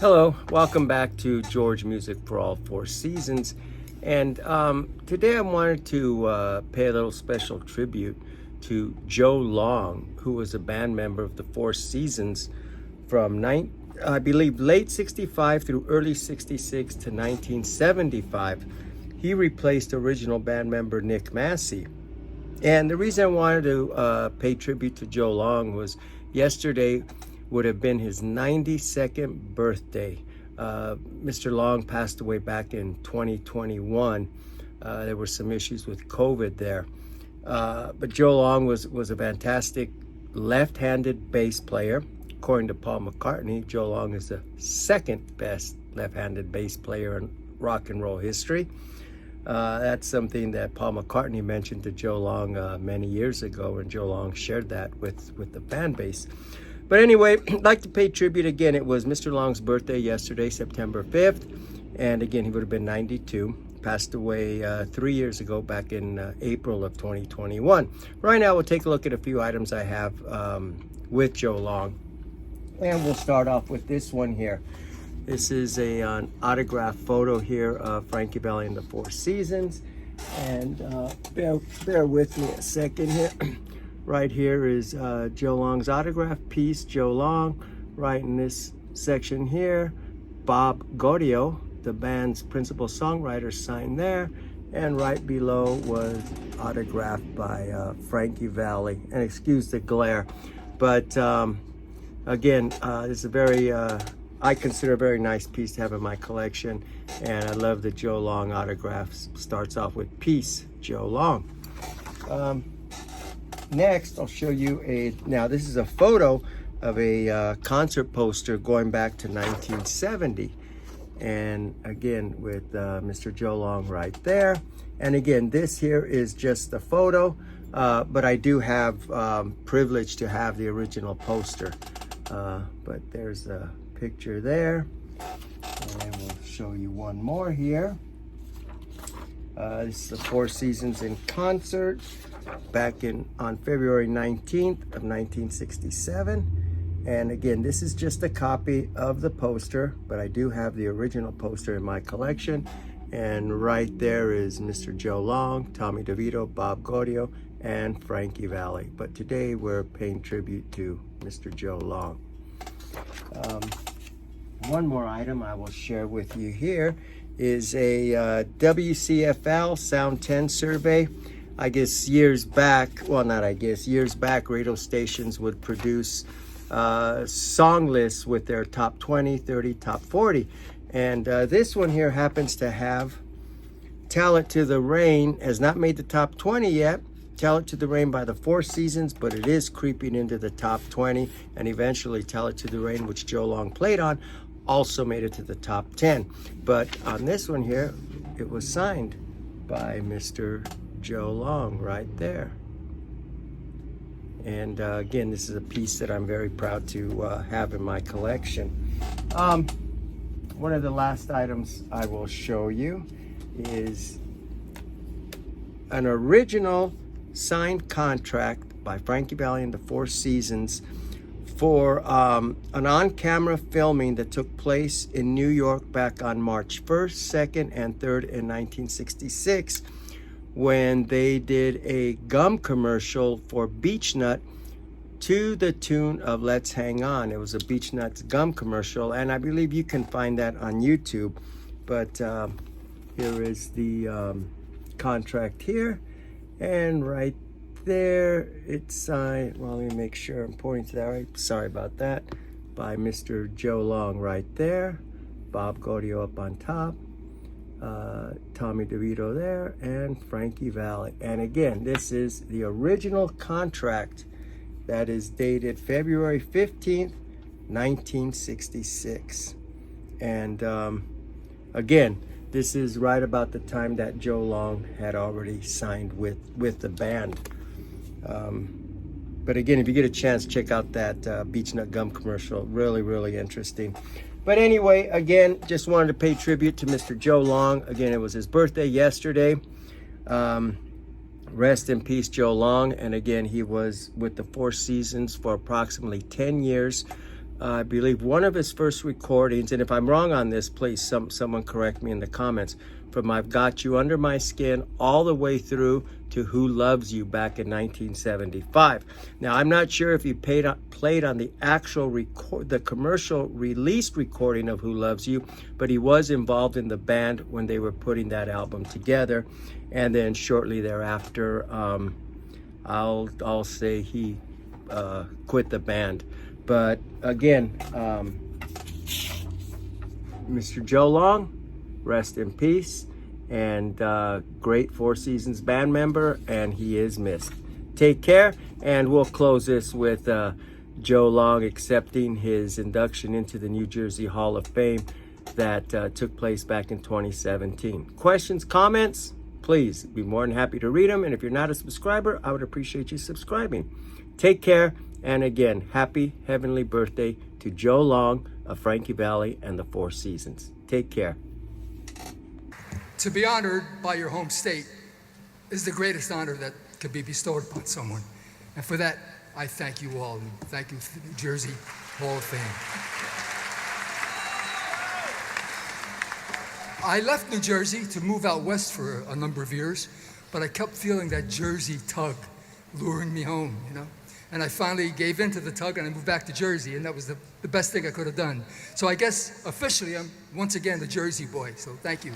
Hello, welcome back to George Music for All Four Seasons. And today I wanted to pay a little special tribute to Joe Long, who was a band member of the Four Seasons from, I believe, late 65 through early 66 to 1975. He replaced original band member Nick Massey. And the reason I wanted to pay tribute to Joe Long was yesterday would have been his 92nd birthday. Mr. Long passed away back in 2021. There were some issues with COVID there. But Joe Long was a fantastic left-handed bass player. According to Paul McCartney, Joe Long is the second best left-handed bass player in rock and roll history. That's something that Paul McCartney mentioned to Joe Long many years ago, and Joe Long shared that with the fan base. But anyway, I'd like to pay tribute again. It was Mr. Long's birthday yesterday, September 5th. And again, he would have been 92. Passed away 3 years ago, back in April of 2021. Right now, we'll take a look at a few items I have with Joe Long. And we'll start off with this one here. This is an autograph photo here of Frankie Valli and the Four Seasons. And bear with me a second here. Right here is Joe Long's autograph piece, Joe Long. Right in this section here, Bob Gaudio, the band's principal songwriter, signed there. And right below was autographed by Frankie Valli. And excuse the glare. But again, it's a very, I consider a very nice piece to have in my collection. And I love the Joe Long autograph. Starts off with Peace, Joe Long. Next, I'll show you now this is a photo of a concert poster going back to 1970. And again, with Mr. Joe Long right there. And again, this here is just the photo, but I do have privilege to have the original poster. But there's a picture there. And we'll show you one more here. This is the Four Seasons in concert back on February 19th of 1967. And again, this is just a copy of the poster, but I do have the original poster in my collection. And right there is Mr. Joe Long, Tommy DeVito, Bob Gaudio, and Frankie Valli. But today we're paying tribute to Mr. Joe Long. One more item I will share with you here is a WCFL Sound 10 survey. I guess years back, well, not I guess, years back, radio stations would produce song lists with their top 20, 30, top 40. And this one here happens to have Talent to the Rain, has not made the top 20 yet. Talent to the Rain by the Four Seasons, but it is creeping into the top 20. And eventually Talent to the Rain, which Joe Long played on, also made it to the top 10. But on this one here, it was signed by Mr. Joe Long right there. And again, this is a piece that I'm very proud to have in my collection. One of the last items I will show you is an original signed contract by Frankie Valli and the Four Seasons for an on-camera filming that took place in New York back on March 1st, 2nd, and 3rd in 1966. When they did a gum commercial for Beech Nut to the tune of Let's Hang On. It was a Beech Nuts gum commercial, and I believe you can find that on YouTube. But here is the contract here, and right there it's signed, well, let me make sure I'm pointing to that right, sorry about that, by Mr. Joe Long right there, Bob Gaudio up on top, Tommy DeVito there, and Frankie Valli. And again, this is the original contract that is dated February 15th, 1966. And again, this is right about the time that Joe Long had already signed with the band. But again, if you get a chance, check out that Beech Nut gum commercial. Really, really interesting. But anyway, again, just wanted to pay tribute to Mr. Joe Long. Again, it was his birthday yesterday. Rest in peace, Joe Long. And again, he was with the Four Seasons for approximately 10 years. I believe one of his first recordings, and if I'm wrong on this, please someone correct me in the comments, from I've Got You Under My Skin all the way through to Who Loves You back in 1975. Now, I'm not sure if he played on the actual the commercial released recording of Who Loves You, but he was involved in the band when they were putting that album together. And then shortly thereafter, I'll say he quit the band. But again, Mr. Joe Long, rest in peace, and great Four Seasons band member, and he is missed. Take care, and we'll close this with Joe Long accepting his induction into the New Jersey Hall of Fame that took place back in 2017. Questions, comments? Please, be more than happy to read them, and if you're not a subscriber, I would appreciate you subscribing. Take care, and again, happy heavenly birthday to Joe Long of Frankie Valli and the Four Seasons. Take care. To be honored by your home state is the greatest honor that could be bestowed upon someone. And for that, I thank you all, and thank you to the New Jersey Hall of Fame. I left New Jersey to move out west for a number of years, but I kept feeling that Jersey tug luring me home, you know? And I finally gave in to the tug and I moved back to Jersey, and that was the best thing I could have done. So I guess officially I'm once again the Jersey boy, so thank you.